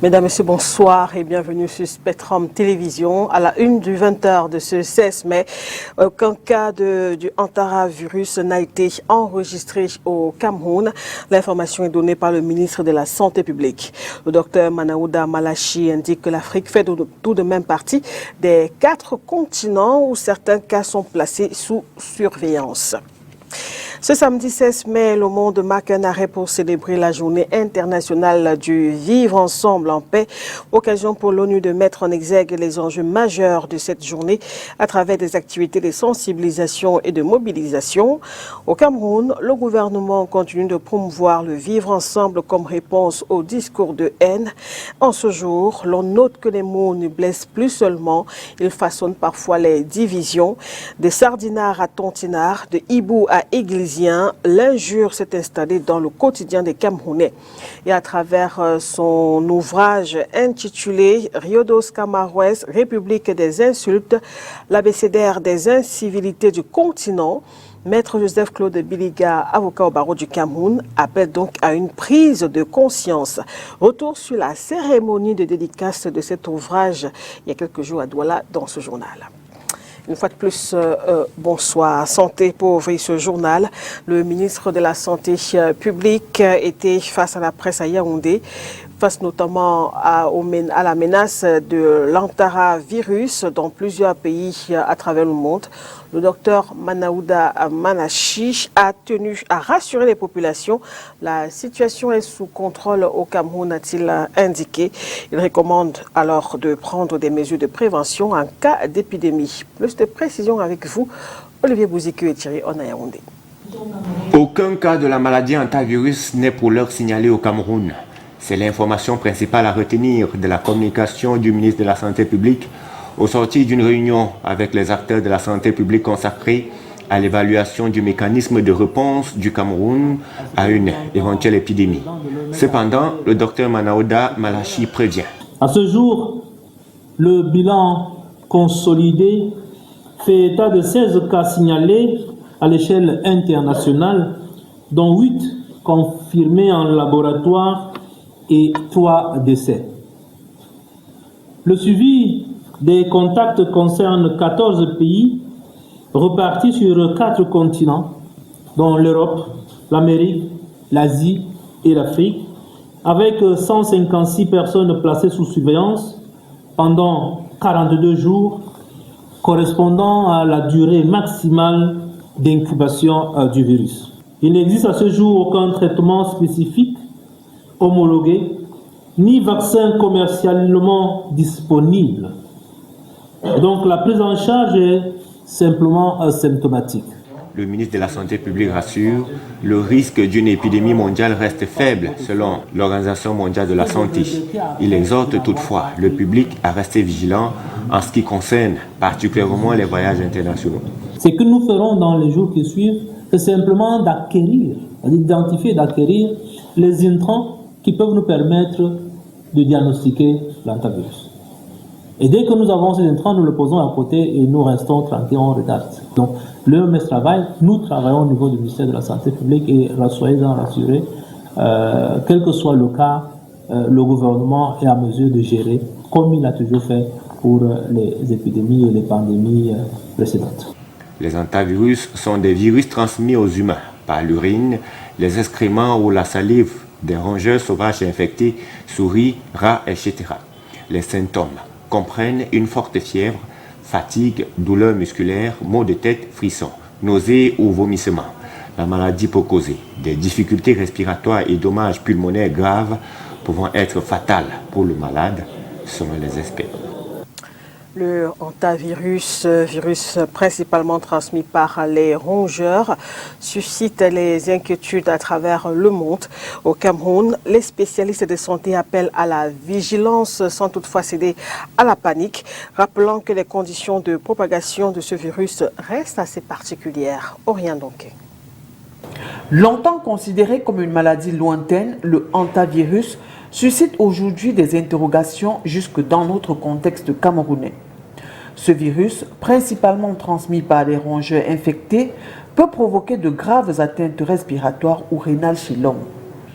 Mesdames, Messieurs, bonsoir et bienvenue sur Spectrum Télévision. À la une du 20h de ce 16 mai, aucun cas du hantavirus n'a été enregistré au Cameroun. L'information est donnée par le ministre de la Santé publique. Le docteur Manaouda Malachi indique que l'Afrique fait tout de même partie des 4 continents où certains cas sont placés sous surveillance. Ce samedi 16 mai, le monde marque un arrêt pour célébrer la journée internationale du vivre ensemble en paix. Occasion pour l'ONU de mettre en exergue les enjeux majeurs de cette journée à travers des activités de sensibilisation et de mobilisation. Au Cameroun, le gouvernement continue de promouvoir le vivre ensemble comme réponse au discours de haine. En ce jour, l'on note que les mots ne blessent plus seulement, ils façonnent parfois les divisions. De Sardinard à Tontinard, de Hibou à Église, l'injure s'est installée dans le quotidien des Camerounais. Et à travers son ouvrage intitulé Rio dos Camaroes, République des insultes, l'abécédaire des incivilités du continent, Maître Joseph-Claude Biliga, avocat au barreau du Cameroun, appelle donc à une prise de conscience. Retour sur la cérémonie de dédicace de cet ouvrage il y a quelques jours à Douala dans ce journal. Une fois de plus, bonsoir. Santé pour ouvrir ce journal. Le ministre de la Santé publique était face à la presse à Yaoundé, face notamment à la menace de l'hantavirus dans plusieurs pays à travers le monde. Le docteur Manaouda Malachi a tenu à rassurer les populations. La situation est sous contrôle au Cameroun, a-t-il indiqué. Il recommande alors de prendre des mesures de prévention en cas d'épidémie. Plus de précision avec vous, Olivier Bouzikou et Thierry Onayaoundé. Aucun cas de la maladie hantavirus n'est pour l'heure signalé au Cameroun. C'est l'information principale à retenir de la communication du ministre de la Santé publique au sortir d'une réunion avec les acteurs de la santé publique consacrée à l'évaluation du mécanisme de réponse du Cameroun à une éventuelle épidémie. Cependant, le docteur Manaouda Malachi prévient. À ce jour, le bilan consolidé fait état de 16 cas signalés à l'échelle internationale, dont 8 confirmés en laboratoire et 3 décès. Le suivi des contacts concerne 14 pays repartis sur 4 continents, dont l'Europe, l'Amérique, l'Asie et l'Afrique, avec 156 personnes placées sous surveillance pendant 42 jours, correspondant à la durée maximale d'incubation du virus. Il n'existe à ce jour aucun traitement spécifique homologué, ni vaccin commercialement disponible. Donc la prise en charge est simplement symptomatique. Le ministre de la Santé publique rassure, le risque d'une épidémie mondiale reste faible selon l'Organisation mondiale de la santé. Il exhorte toutefois le public à rester vigilant en ce qui concerne particulièrement les voyages internationaux. Ce que nous ferons dans les jours qui suivent, c'est simplement d'identifier et d'acquérir les intrants qui peuvent nous permettre de diagnostiquer l'hantavirus. Et dès que nous avons ces intrants, nous le posons à côté et nous restons tranquilles, on regarde. Donc, l'OMS travaille, nous travaillons au niveau du ministère de la Santé publique et soyez-en rassurés, quel que soit le cas, le gouvernement est à mesure de gérer comme il a toujours fait pour les épidémies et les pandémies précédentes. Les hantavirus sont des virus transmis aux humains par l'urine, les excréments ou la salive des rongeurs sauvages infectés, souris, rats, etc. Les symptômes comprennent une forte fièvre, fatigue, douleurs musculaires, maux de tête, frissons, nausées ou vomissements. La maladie peut causer des difficultés respiratoires et dommages pulmonaires graves pouvant être fatales pour le malade, selon les experts. Le hantavirus, virus principalement transmis par les rongeurs, suscite les inquiétudes à travers le monde. Au Cameroun, les spécialistes de santé appellent à la vigilance sans toutefois céder à la panique, rappelant que les conditions de propagation de ce virus restent assez particulières. Orient donc. Longtemps considéré comme une maladie lointaine, le hantavirus suscite aujourd'hui des interrogations jusque dans notre contexte camerounais. Ce virus, principalement transmis par les rongeurs infectés, peut provoquer de graves atteintes respiratoires ou rénales chez l'homme.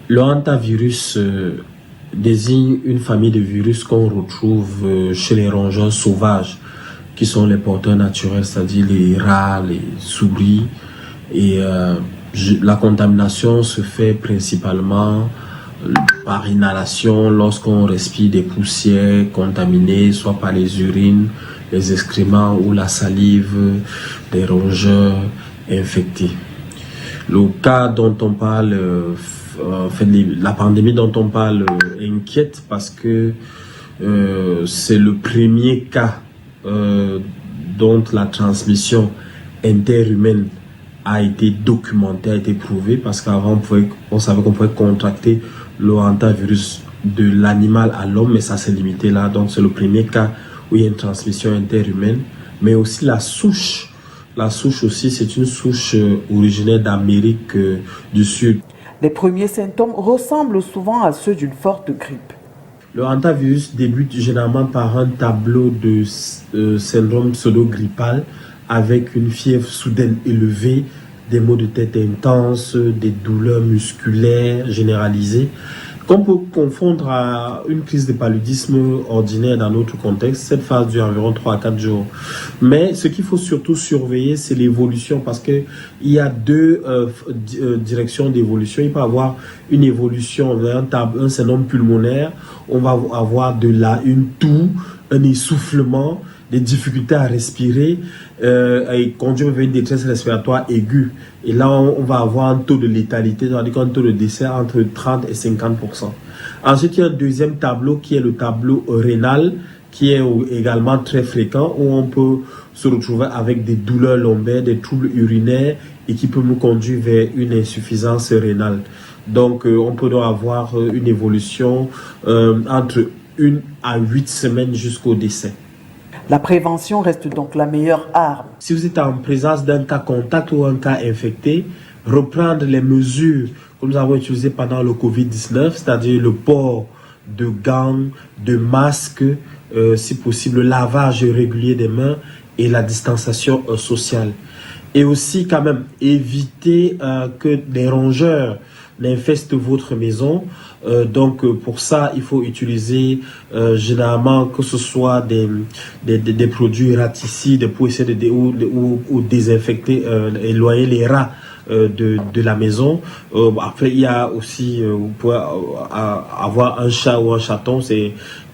Le hantavirus désigne une famille de virus qu'on retrouve chez les rongeurs sauvages, qui sont les porteurs naturels, c'est-à-dire les rats, les souris. Et la contamination se fait principalement par inhalation lorsqu'on respire des poussières contaminées, soit par les urines, les excréments ou la salive des rongeurs infectés. Le cas dont on parle, la pandémie dont on parle inquiète parce que c'est le premier cas dont la transmission interhumaine a été documentée, a été prouvée, parce qu'avant on savait qu'on pouvait contracter le hantavirus de l'animal à l'homme, mais ça s'est limité là. Donc c'est le premier cas où il y a une transmission interhumaine, mais aussi la souche. La souche aussi, c'est une souche originaire d'Amérique du Sud. Les premiers symptômes ressemblent souvent à ceux d'une forte grippe. Le hantavirus débute généralement par un tableau de syndrome pseudo-grippal avec une fièvre soudaine élevée, des maux de tête intenses, des douleurs musculaires généralisées, qu'on peut confondre à une crise de paludisme ordinaire dans notre contexte. Cette phase dure environ 3 à 4 jours. Mais ce qu'il faut surtout surveiller, c'est l'évolution, parce qu'il y a deux directions d'évolution. Il peut y avoir une évolution vers un syndrome pulmonaire. On va avoir une toux, un essoufflement, des difficultés à respirer et conduire vers une détresse respiratoire aiguë. Et là, on va avoir un taux de létalité, c'est-à-dire un taux de décès entre 30 et 50%. Ensuite, il y a un deuxième tableau qui est le tableau rénal, qui est également très fréquent, où on peut se retrouver avec des douleurs lombaires, des troubles urinaires et qui peut nous conduire vers une insuffisance rénale. Donc, on peut donc avoir une évolution entre 1 à 8 semaines jusqu'au décès. La prévention reste donc la meilleure arme. Si vous êtes en présence d'un cas contact ou un cas infecté, reprendre les mesures que nous avons utilisées pendant le Covid-19, c'est-à-dire le port de gants, de masques, si possible, le lavage régulier des mains et la distanciation sociale. Et aussi quand même éviter que des rongeurs n'infestent votre maison. Donc pour ça, il faut utiliser généralement que ce soit des produits raticides pour essayer ou désinfecter, éloigner les rats de la maison. Après, il y a aussi, vous pouvez avoir un chat ou un chaton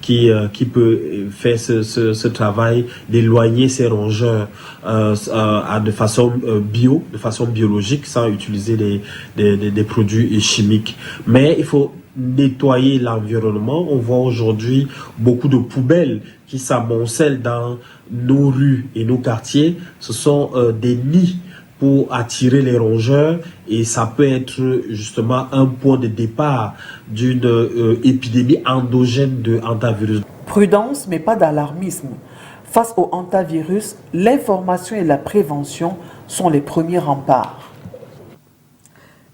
qui peut faire ce travail d'éloigner ces rongeurs de façon de façon biologique, sans utiliser des produits chimiques. Mais il faut nettoyer l'environnement. On voit aujourd'hui beaucoup de poubelles qui s'amoncellent dans nos rues et nos quartiers. Ce sont des nids pour attirer les rongeurs et ça peut être justement un point de départ d'une épidémie endogène de hantavirus. Prudence, mais pas d'alarmisme. Face au hantavirus, l'information et la prévention sont les premiers remparts.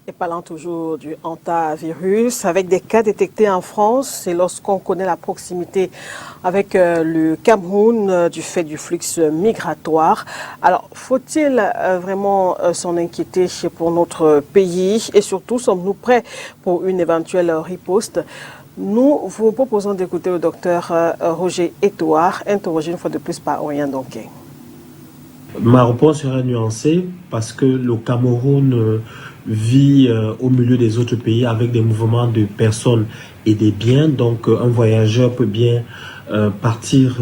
Et parlant toujours du hantavirus, avec des cas détectés en France, c'est lorsqu'on connaît la proximité avec le Cameroun du fait du flux migratoire. Alors, faut-il vraiment s'en inquiéter pour notre pays et surtout, sommes-nous prêts pour une éventuelle riposte? Nous vous proposons d'écouter le docteur Roger Etoard, interrogé une fois de plus par Orient Donquin. Ma réponse sera nuancée parce que le Cameroun vit au milieu des autres pays avec des mouvements de personnes et des biens. Donc un voyageur peut bien partir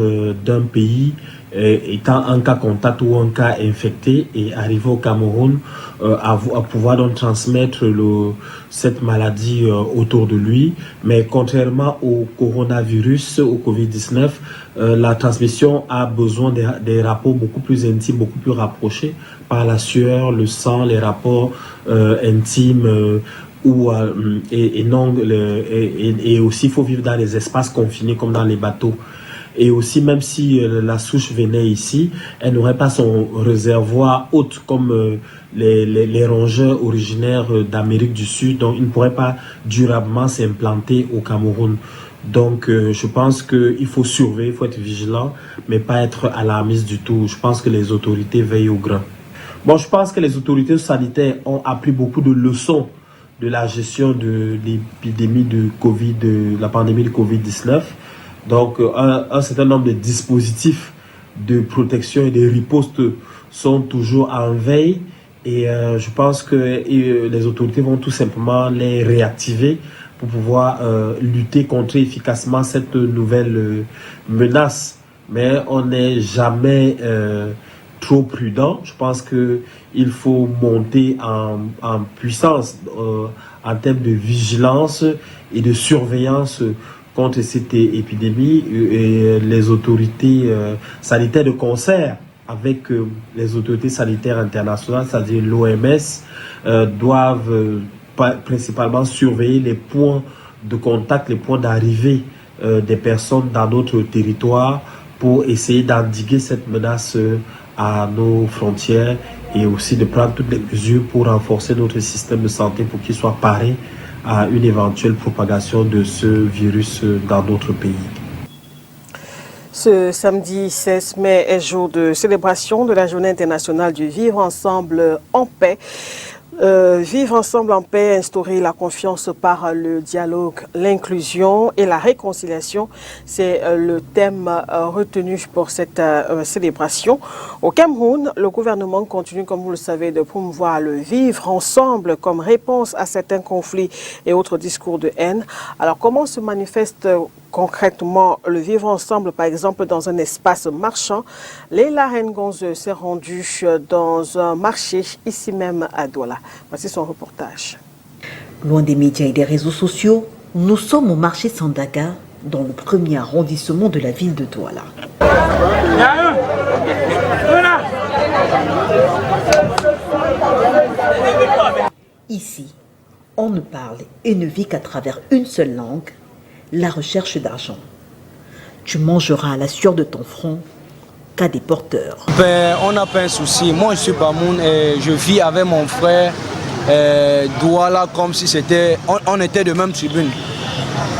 d'un pays étant un cas contact ou un cas infecté et arriver au Cameroun à pouvoir donc transmettre cette maladie autour de lui. Mais contrairement au coronavirus, au Covid-19, la transmission a besoin des rapports beaucoup plus intimes, beaucoup plus rapprochés par la sueur, le sang, les rapports intimes et aussi il faut vivre dans les espaces confinés comme dans les bateaux. Et aussi, même si la souche venait ici, elle n'aurait pas son réservoir haute comme les rongeurs originaires d'Amérique du Sud. Donc, ils ne pourraient pas durablement s'implanter au Cameroun. Donc, je pense qu'il faut surveiller, il faut être vigilant, mais pas être alarmiste du tout. Je pense que les autorités veillent au grain. Bon, je pense que les autorités sanitaires ont appris beaucoup de leçons de la gestion de l'épidémie de Covid, de la pandémie de Covid-19. Donc, un certain nombre de dispositifs de protection et de riposte sont toujours en veille. Et je pense que les autorités vont tout simplement les réactiver pour pouvoir lutter contre efficacement cette nouvelle menace. Mais on n'est jamais trop prudent. Je pense qu'il faut monter en puissance en termes de vigilance et de surveillance contre cette épidémie. Et les autorités sanitaires de concert avec les autorités sanitaires internationales, c'est-à-dire l'OMS, doivent principalement surveiller les points de contact, les points d'arrivée des personnes dans notre territoire pour essayer d'endiguer cette menace à nos frontières et aussi de prendre toutes les mesures pour renforcer notre système de santé pour qu'il soit paré à une éventuelle propagation de ce virus dans notre pays. Ce samedi 16 mai est jour de célébration de la Journée internationale du Vivre ensemble en paix. Vivre ensemble en paix, instaurer la confiance par le dialogue, l'inclusion et la réconciliation, c'est le thème retenu pour cette célébration. Au Cameroun, le gouvernement continue, comme vous le savez, de promouvoir le vivre ensemble comme réponse à certains conflits et autres discours de haine. Alors, comment se manifeste concrètement le vivre ensemble, par exemple, dans un espace marchand? Leila Ngonze s'est rendue dans un marché ici même à Douala. Voici son reportage. Loin des médias et des réseaux sociaux, nous sommes au marché Sandaga, dans le premier arrondissement de la ville de Douala. Ici, on ne parle et ne vit qu'à travers une seule langue, la recherche d'argent. Tu mangeras à la sueur de ton front qu'à des porteurs. On n'a pas un souci. Moi, je suis Bamoun et je vis avec mon frère Douala comme si on était de même tribune.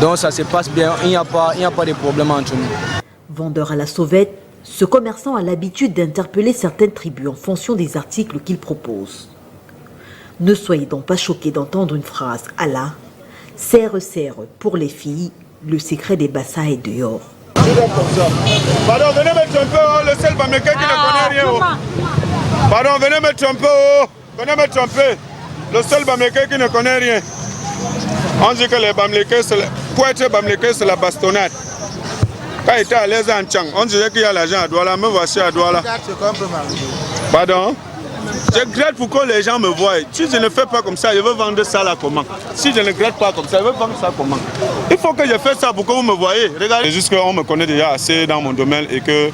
Donc ça se passe bien, il n'y a pas de problème entre nous. Vendeur à la sauvette, ce commerçant a l'habitude d'interpeller certaines tribus en fonction des articles qu'il propose. Ne soyez donc pas choqués d'entendre une phrase à la « serre pour les filles, le secret des bassins est dehors ». Pardon, venez me tromper, le seul Bamléké qui ne connaît rien. Pardon, venez me tromper, venez me tromper. Le seul Bamléké qui ne connaît rien. On dit que les Bamlékés, pour être Bamléké, c'est la bastonnade. Quand il était à l'aise en Tchang, on disait qu'il y a l'argent à Douala, me voici à Douala. Pardon? Je gratte pour que les gens me voient. Si je ne fais pas comme ça, je veux vendre ça là comment? Si je ne gratte pas comme ça, je veux vendre ça comment? Il faut que je fasse ça pour que vous me voyez. Regardez. C'est juste qu'on me connaît déjà assez dans mon domaine et que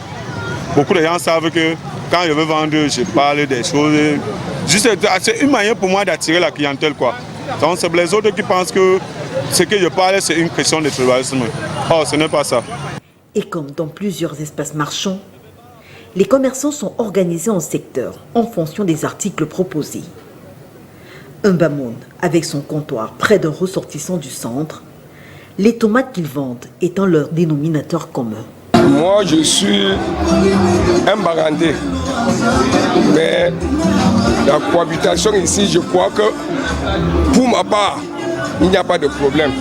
beaucoup de gens savent que quand je veux vendre, je parle des choses. C'est une manière pour moi d'attirer la clientèle, quoi. Donc c'est les autres qui pensent que ce que je parle, c'est une question de tribalisme. Oh, ce n'est pas ça. Et comme dans plusieurs espaces marchands, les commerçants sont organisés en secteurs en fonction des articles proposés. Un Bamoun avec son comptoir près d'un ressortissant du centre, les tomates qu'ils vendent étant leur dénominateur commun. Moi, je suis un Barandé. Mais la cohabitation ici, je crois que pour ma part, il n'y a pas de problème.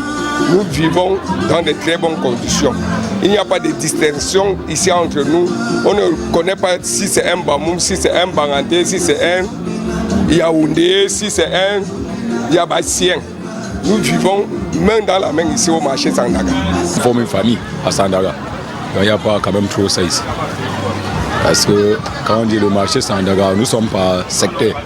Nous vivons dans de très bonnes conditions. Il n'y a pas de distinction ici entre nous. On ne connaît pas si c'est un Bamoum, si c'est un Barandé, si c'est un Yaoundé, si c'est un Yabassien. Nous vivons main dans la main ici au marché Sandaga. Nous formons une famille à Sandaga. Il n'y a pas quand même trop ça ici. Parce que quand on dit le marché Sandaga, nous ne sommes pas secteurs.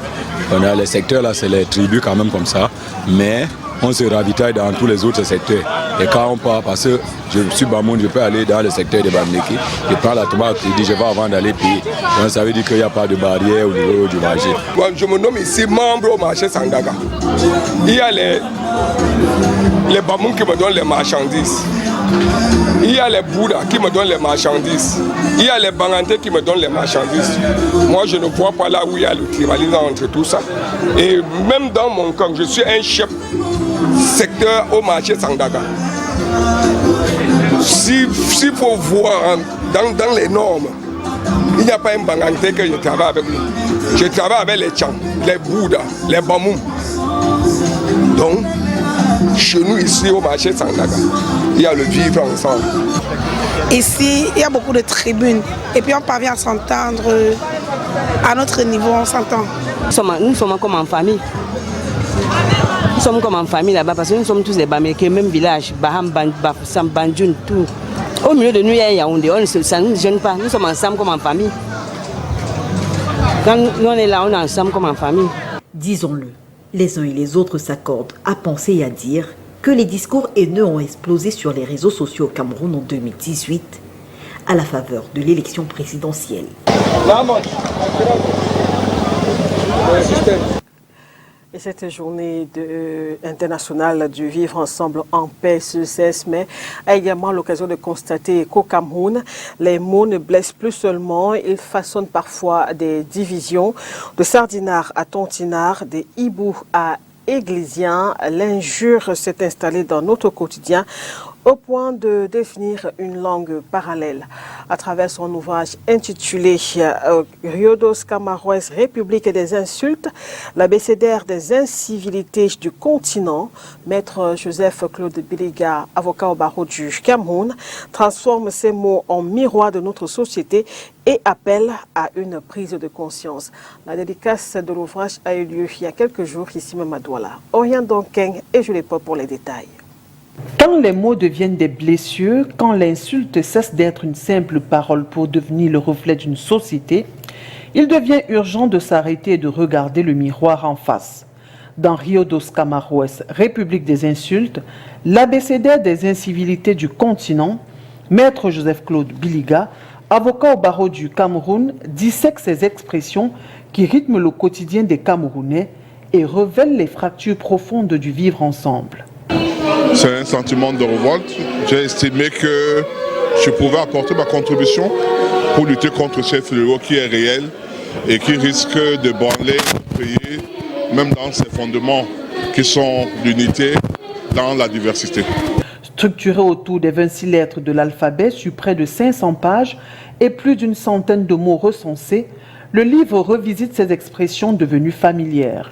On a les secteurs là, c'est les tribus quand même comme ça. Mais on se ravitaille dans tous les autres secteurs. Et quand on part, parce que je suis Bamoun, je peux aller dans le secteur de Bamléké, je prends la tomate et dis je vais avant d'aller payer. Donc ça veut dire qu'il n'y a pas de barrière au niveau du marché. Je me nomme ici membre au marché Sandaga. Il y a les Bamoun qui me donnent les marchandises. Il y a les Bouddhas qui me donnent les marchandises. Il y a les Barandais qui me donnent les marchandises. Moi, je ne vois pas là où il y a le tribalisme entre tout ça. Et même dans mon camp, je suis un chef secteur au marché Sandaga. S'il faut voir dans les normes, il n'y a pas un Barandais que je travaille avec lui. Je travaille avec les Tchang, les Bouddhas, les Bamoum. Donc, chez nous ici au marché Sandaga, il y a le vivre ensemble. Ici, il y a beaucoup de tribunes et puis on parvient à s'entendre. À notre niveau, on s'entend. Nous sommes comme en famille. Nous sommes comme en famille là-bas parce que nous sommes tous des Bamileke, même village, Baham, Sam, Bandjoun, tout. Au milieu de nous, il y a Yaoundé, ça ne nous gêne pas. Nous sommes ensemble comme en famille. Quand nous on est là, on est ensemble comme en famille. Disons-le, les uns et les autres s'accordent à penser et à dire que les discours haineux ont explosé sur les réseaux sociaux au Cameroun en 2018 à la faveur de l'élection présidentielle. Et cette journée internationale du vivre ensemble en paix ce 16 mai a également l'occasion de constater qu'au Cameroun, les mots ne blessent plus seulement, ils façonnent parfois des divisions. De Sardinard à Tontinard, des hiboux à Églisiens, l'injure s'est installée dans notre quotidien au point de définir une langue parallèle. À travers son ouvrage intitulé Rio dos Camarões, République des insultes, l'abécédaire des incivilités du continent, Maître Joseph Claude Biliga, avocat au barreau du Cameroun, transforme ces mots en miroir de notre société et appelle à une prise de conscience. La dédicace de l'ouvrage a eu lieu il y a quelques jours ici même à Douala. Orient Donkeng et Julie Pop pour les détails. Quand les mots deviennent des blessures, quand l'insulte cesse d'être une simple parole pour devenir le reflet d'une société, il devient urgent de s'arrêter et de regarder le miroir en face. Dans Rio dos Camarões, République des insultes, l'abécédaire des incivilités du continent, Maître Joseph Claude Biliga, avocat au barreau du Cameroun, dissèque ces expressions qui rythment le quotidien des Camerounais et révèlent les fractures profondes du vivre ensemble. C'est un sentiment de révolte. J'ai estimé que je pouvais apporter ma contribution pour lutter contre ce fléau qui est réel et qui risque de branler le pays, même dans ses fondements qui sont l'unité dans la diversité. Structuré autour des 26 lettres de l'alphabet sur près de 500 pages et plus d'une centaine de mots recensés, le livre revisite ces expressions devenues familières.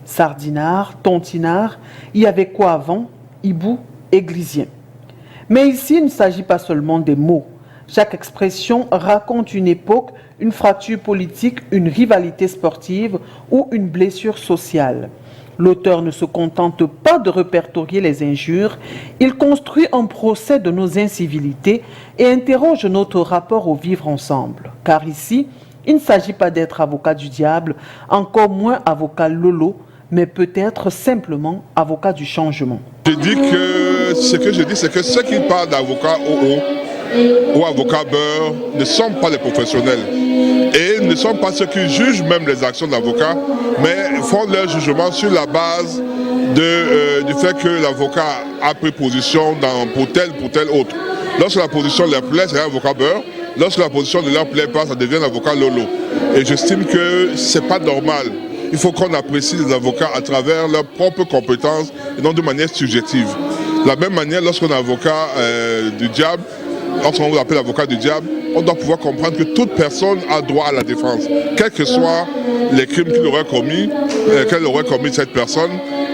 Sardinard, Tontinard, il y avait quoi avant ? Hibou, Églisien. Mais ici, il ne s'agit pas seulement des mots. Chaque expression raconte une époque, une fracture politique, une rivalité sportive ou une blessure sociale. L'auteur ne se contente pas de répertorier les injures, il construit un procès de nos incivilités et interroge notre rapport au vivre ensemble. Car ici, il ne s'agit pas d'être avocat du diable, encore moins avocat lolo, mais peut-être simplement avocat du changement. Je dis que ce que je dis, c'est que ceux qui parlent d'avocat ou avocat beurre ne sont pas les professionnels et ne sont pas ceux qui jugent même les actions d'avocat, mais font leur jugement sur la base du fait que l'avocat a pris position pour tel autre. Lorsque la position leur plaît, c'est un avocat beurre. Lorsque la position ne leur plaît pas, ça devient un avocat lolo. Et j'estime que ce n'est pas normal. Il faut qu'on apprécie les avocats à travers leurs propres compétences et non de manière subjective. De la même manière, lorsqu'on est avocat du diable, lorsqu'on vous appelle avocat du diable, on doit pouvoir comprendre que toute personne a droit à la défense. Quels que soient les crimes qu'elle aurait commis cette personne,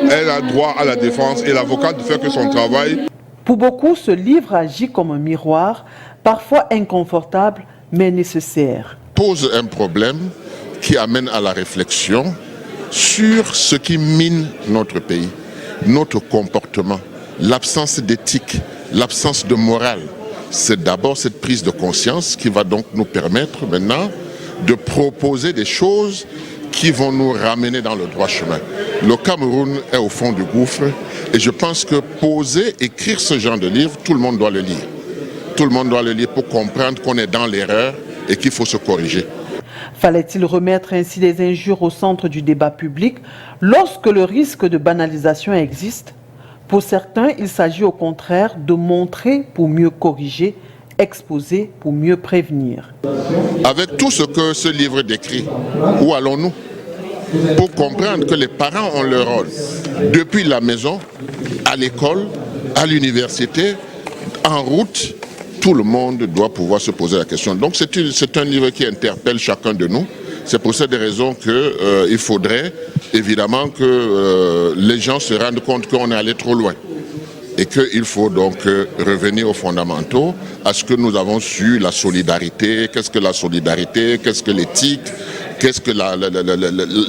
elle a droit à la défense et l'avocat ne fait que son travail. Pour beaucoup, ce livre agit comme un miroir, parfois inconfortable, mais nécessaire. Pose un problème qui amène à la réflexion sur ce qui mine notre pays, notre comportement, l'absence d'éthique, l'absence de morale. C'est d'abord cette prise de conscience qui va donc nous permettre maintenant de proposer des choses qui vont nous ramener dans le droit chemin. Le Cameroun est au fond du gouffre et je pense que écrire ce genre de livre, tout le monde doit le lire. Tout le monde doit le lire pour comprendre qu'on est dans l'erreur et qu'il faut se corriger. Fallait-il remettre ainsi les injures au centre du débat public lorsque le risque de banalisation existe ? Pour certains, il s'agit au contraire de montrer pour mieux corriger, exposer pour mieux prévenir. Avec tout ce que ce livre décrit, où allons-nous ? Pour comprendre que les parents ont leur rôle, depuis la maison, à l'école, à l'université, en route, tout le monde doit pouvoir se poser la question. Donc c'est un livre qui interpelle chacun de nous. C'est pour cette raison qu'il faudrait évidemment que les gens se rendent compte qu'on est allé trop loin. Et qu'il faut donc revenir aux fondamentaux, à ce que nous avons su, la solidarité, qu'est-ce que la solidarité, qu'est-ce que l'éthique, qu'est-ce que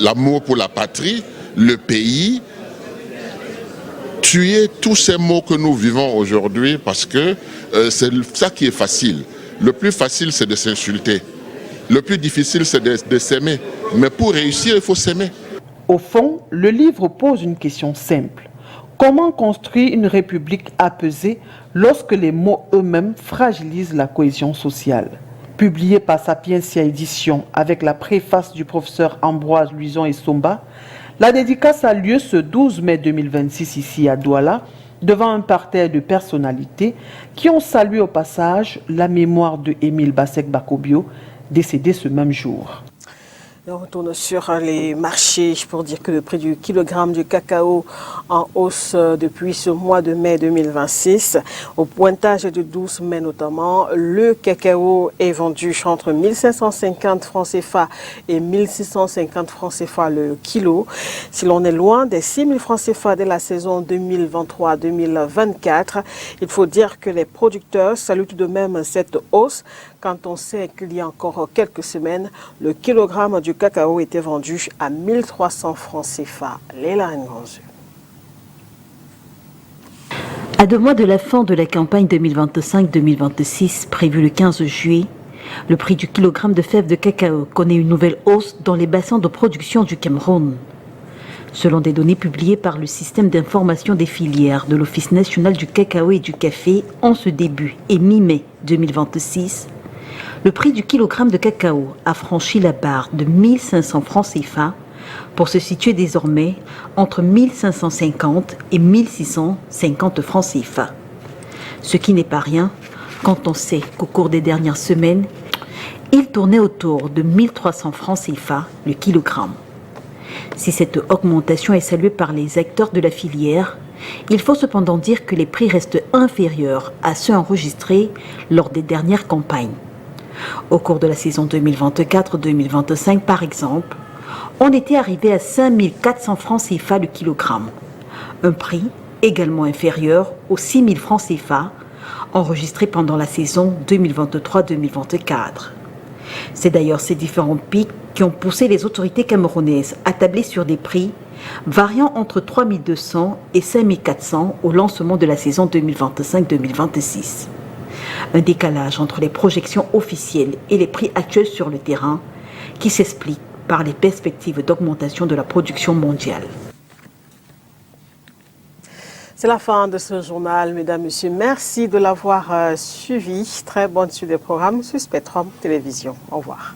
l'amour pour la patrie, le pays. Tuer tous ces mots que nous vivons aujourd'hui parce que c'est ça qui est facile. Le plus facile, c'est de s'insulter. Le plus difficile, c'est de s'aimer. Mais pour réussir, il faut s'aimer. Au fond, le livre pose une question simple. Comment construire une république apaisée lorsque les mots eux-mêmes fragilisent la cohésion sociale? Publié par Sapientia Édition avec la préface du professeur Ambroise Luison et Somba, la dédicace a lieu ce 12 mai 2026 ici à Douala, devant un parterre de personnalités qui ont salué au passage la mémoire de Émile Bassek Bakobio, décédé ce même jour. On retourne sur les marchés pour dire que le prix du kilogramme du cacao en hausse depuis ce mois de mai 2026. Au pointage du 12 mai notamment, le cacao est vendu entre 1550 francs CFA et 1650 francs CFA le kilo. Si l'on est loin des 6000 francs CFA dès la saison 2023-2024, il faut dire que les producteurs saluent tout de même cette hausse quand on sait qu'il y a encore quelques semaines, le kilogramme du cacao était vendu à 1300 francs CFA. Léla Ngonzu. À 2 mois de la fin de la campagne 2025-2026, prévue le 15 juillet, le prix du kilogramme de fèves de cacao connaît une nouvelle hausse dans les bassins de production du Cameroun. Selon des données publiées par le système d'information des filières de l'Office national du cacao et du café en ce début et mi-mai 2026, le prix du kilogramme de cacao a franchi la barre de 1500 francs CFA pour se situer désormais entre 1550 et 1650 francs CFA. Ce qui n'est pas rien quand on sait qu'au cours des dernières semaines, il tournait autour de 1300 francs CFA le kilogramme. Si cette augmentation est saluée par les acteurs de la filière, il faut cependant dire que les prix restent inférieurs à ceux enregistrés lors des dernières campagnes. Au cours de la saison 2024-2025, par exemple, on était arrivé à 5400 francs CFA le kilogramme, un prix également inférieur aux 6000 francs CFA enregistrés pendant la saison 2023-2024. C'est d'ailleurs ces différents pics qui ont poussé les autorités camerounaises à tabler sur des prix variant entre 3200 et 5400 au lancement de la saison 2025-2026. Un décalage entre les projections officielles et les prix actuels sur le terrain qui s'explique par les perspectives d'augmentation de la production mondiale. C'est la fin de ce journal, mesdames, messieurs. Merci de l'avoir suivi. Très bonne suite des programmes sur Spectrum Télévision. Au revoir.